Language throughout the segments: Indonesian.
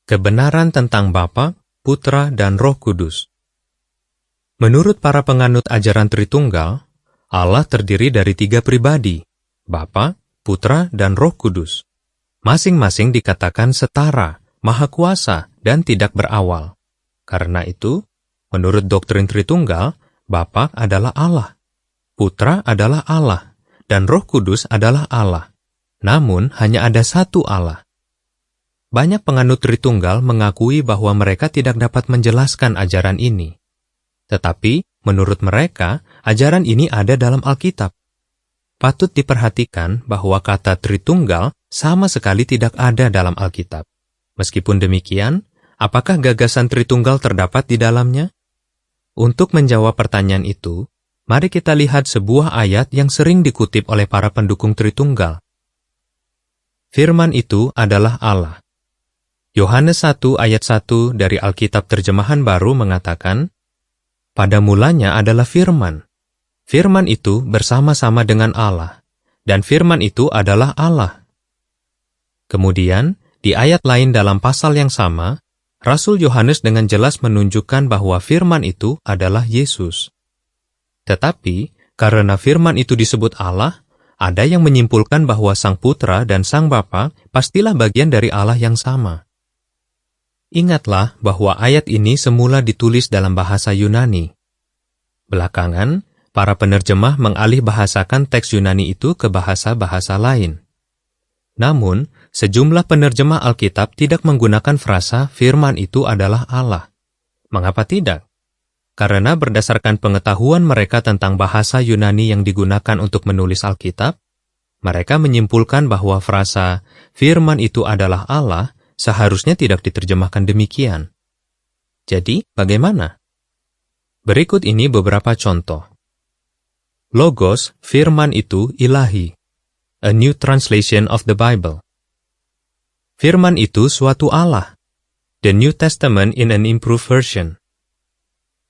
Kebenaran tentang Bapa, Putra, dan Roh Kudus. Menurut para penganut ajaran Tritunggal, Allah terdiri dari 3 pribadi, Bapa, Putra, dan Roh Kudus. Masing-masing dikatakan setara, maha kuasa, dan tidak berawal. Karena itu, menurut doktrin Tritunggal, Bapa adalah Allah, Putra adalah Allah, dan Roh Kudus adalah Allah. Namun, hanya ada satu Allah. Banyak penganut Tritunggal mengakui bahwa mereka tidak dapat menjelaskan ajaran ini. Tetapi, menurut mereka, ajaran ini ada dalam Alkitab. Patut diperhatikan bahwa kata Tritunggal sama sekali tidak ada dalam Alkitab. Meskipun demikian, apakah gagasan Tritunggal terdapat di dalamnya? Untuk menjawab pertanyaan itu, mari kita lihat sebuah ayat yang sering dikutip oleh para pendukung Tritunggal. Firman itu adalah Allah. Yohanes 1 ayat 1 dari Alkitab Terjemahan Baru mengatakan, "Pada mulanya adalah Firman. Firman itu bersama-sama dengan Allah, dan Firman itu adalah Allah." Kemudian, di ayat lain dalam pasal yang sama, Rasul Yohanes dengan jelas menunjukkan bahwa Firman itu adalah Yesus. Tetapi, karena Firman itu disebut Allah, ada yang menyimpulkan bahwa Sang Putra dan Sang Bapa pastilah bagian dari Allah yang sama. Ingatlah bahwa ayat ini semula ditulis dalam bahasa Yunani. Belakangan, para penerjemah mengalih bahasakan teks Yunani itu ke bahasa-bahasa lain. Namun, sejumlah penerjemah Alkitab tidak menggunakan frasa firman itu adalah Allah. Mengapa tidak? Karena berdasarkan pengetahuan mereka tentang bahasa Yunani yang digunakan untuk menulis Alkitab, mereka menyimpulkan bahwa frasa firman itu adalah Allah seharusnya tidak diterjemahkan demikian. Jadi, bagaimana? Berikut ini beberapa contoh. Logos, firman itu ilahi. A New Translation of the Bible. Firman itu suatu Allah. The New Testament in an Improved Version.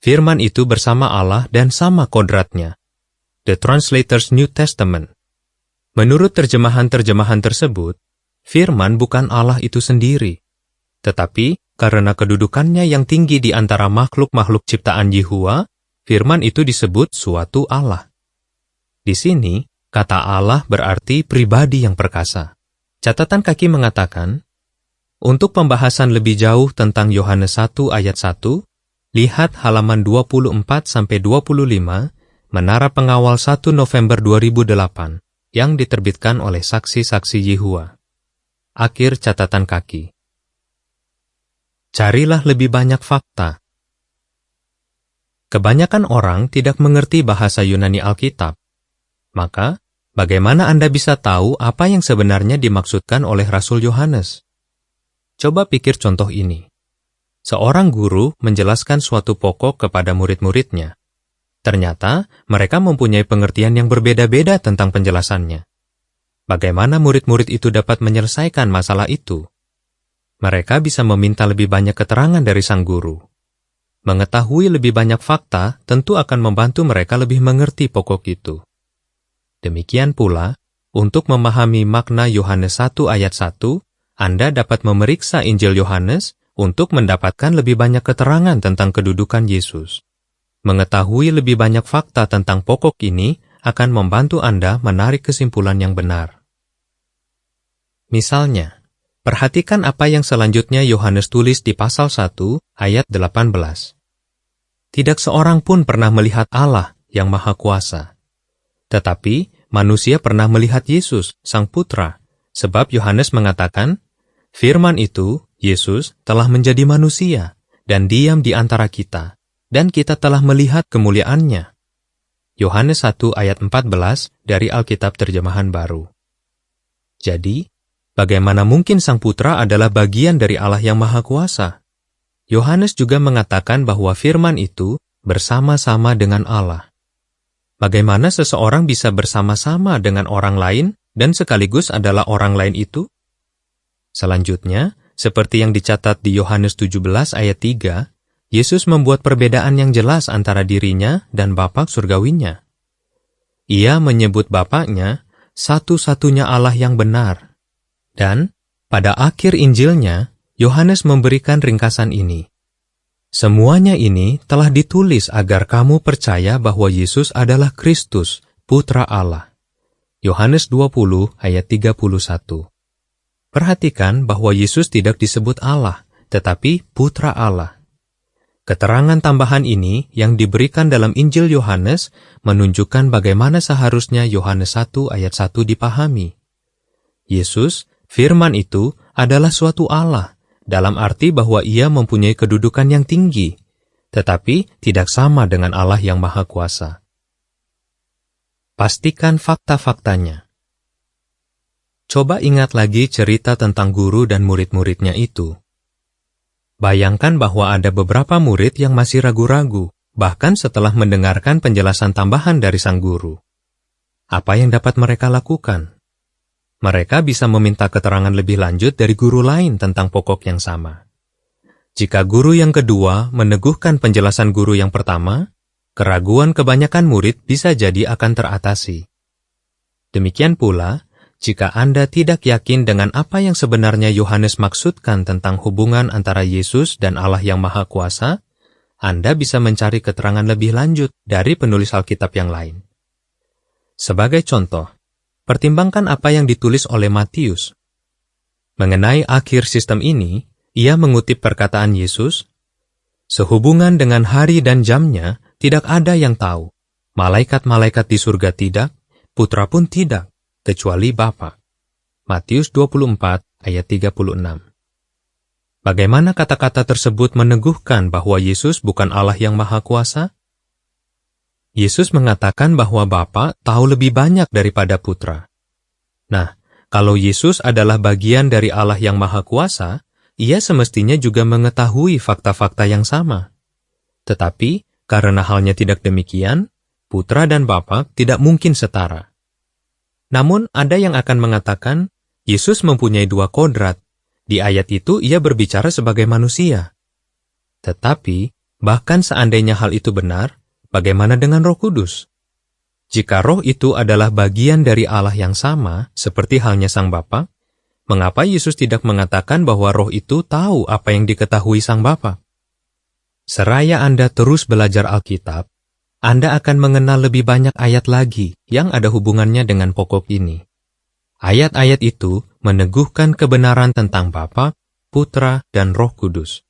Firman itu bersama Allah dan sama kodratnya. The Translator's New Testament. Menurut terjemahan-terjemahan tersebut, Firman bukan Allah itu sendiri, tetapi karena kedudukannya yang tinggi di antara makhluk-makhluk ciptaan Yehua, Firman itu disebut suatu Allah. Di sini, kata Allah berarti pribadi yang perkasa. Catatan kaki mengatakan, untuk pembahasan lebih jauh tentang Yohanes 1 ayat 1, lihat halaman 24-25, Menara Pengawal 1 November 2008, yang diterbitkan oleh Saksi-saksi Yehua. Akhir catatan kaki. Carilah lebih banyak fakta. Kebanyakan orang tidak mengerti bahasa Yunani Alkitab. Maka, bagaimana Anda bisa tahu apa yang sebenarnya dimaksudkan oleh Rasul Yohanes? Coba pikir contoh ini. Seorang guru menjelaskan suatu pokok kepada murid-muridnya. Ternyata, mereka mempunyai pengertian yang berbeda-beda tentang penjelasannya. Bagaimana murid-murid itu dapat menyelesaikan masalah itu? Mereka bisa meminta lebih banyak keterangan dari sang guru. Mengetahui lebih banyak fakta tentu akan membantu mereka lebih mengerti pokok itu. Demikian pula, untuk memahami makna Yohanes 1 ayat 1, Anda dapat memeriksa Injil Yohanes untuk mendapatkan lebih banyak keterangan tentang kedudukan Yesus. Mengetahui lebih banyak fakta tentang pokok ini akan membantu Anda menarik kesimpulan yang benar. Misalnya, perhatikan apa yang selanjutnya Yohanes tulis di pasal 1 ayat 18. Tidak seorang pun pernah melihat Allah yang Maha Kuasa. Tetapi manusia pernah melihat Yesus, Sang Putra, sebab Yohanes mengatakan, Firman itu, Yesus, telah menjadi manusia dan diam di antara kita, dan kita telah melihat kemuliaannya. Yohanes 1 ayat 14 dari Alkitab Terjemahan Baru. Jadi, bagaimana mungkin Sang Putra adalah bagian dari Allah yang Maha Kuasa? Yohanes juga mengatakan bahwa firman itu bersama-sama dengan Allah. Bagaimana seseorang bisa bersama-sama dengan orang lain dan sekaligus adalah orang lain itu? Selanjutnya, seperti yang dicatat di Yohanes 17 ayat 3, Yesus membuat perbedaan yang jelas antara dirinya dan Bapa surgawinya. Ia menyebut Bapaknya satu-satunya Allah yang benar. Dan, pada akhir Injilnya, Yohanes memberikan ringkasan ini. Semuanya ini telah ditulis agar kamu percaya bahwa Yesus adalah Kristus, Putra Allah. Yohanes 20 ayat 31. Perhatikan bahwa Yesus tidak disebut Allah, tetapi Putra Allah. Keterangan tambahan ini yang diberikan dalam Injil Yohanes menunjukkan bagaimana seharusnya Yohanes 1 ayat 1 dipahami. Yesus, firman itu, adalah suatu Allah, dalam arti bahwa ia mempunyai kedudukan yang tinggi, tetapi tidak sama dengan Allah yang Maha Kuasa. Pastikan fakta-faktanya. Coba ingat lagi cerita tentang guru dan murid-muridnya itu. Bayangkan bahwa ada beberapa murid yang masih ragu-ragu, bahkan setelah mendengarkan penjelasan tambahan dari sang guru. Apa yang dapat mereka lakukan? Mereka bisa meminta keterangan lebih lanjut dari guru lain tentang pokok yang sama. Jika guru yang kedua meneguhkan penjelasan guru yang pertama, keraguan kebanyakan murid bisa jadi akan teratasi. Demikian pula, jika Anda tidak yakin dengan apa yang sebenarnya Yohanes maksudkan tentang hubungan antara Yesus dan Allah yang Maha Kuasa, Anda bisa mencari keterangan lebih lanjut dari penulis Alkitab yang lain. Sebagai contoh, pertimbangkan apa yang ditulis oleh Matius. Mengenai akhir sistem ini, ia mengutip perkataan Yesus, "Sehubungan dengan hari dan jamnya, tidak ada yang tahu. Malaikat-malaikat di surga tidak, Putra pun tidak, kecuali Bapa." Matius 24 ayat 36. Bagaimana kata-kata tersebut meneguhkan bahwa Yesus bukan Allah yang Maha Kuasa? Yesus mengatakan bahwa Bapa tahu lebih banyak daripada Putra. Nah, kalau Yesus adalah bagian dari Allah yang Maha Kuasa, ia semestinya juga mengetahui fakta-fakta yang sama. Tetapi, karena halnya tidak demikian, Putra dan Bapa tidak mungkin setara. Namun, ada yang akan mengatakan, Yesus mempunyai dua kodrat. Di ayat itu ia berbicara sebagai manusia. Tetapi, bahkan seandainya hal itu benar, bagaimana dengan Roh Kudus? Jika Roh itu adalah bagian dari Allah yang sama, seperti halnya Sang Bapa, mengapa Yesus tidak mengatakan bahwa Roh itu tahu apa yang diketahui Sang Bapa? Seraya Anda terus belajar Alkitab, Anda akan mengenal lebih banyak ayat lagi yang ada hubungannya dengan pokok ini. Ayat-ayat itu meneguhkan kebenaran tentang Bapa, Putra, dan Roh Kudus.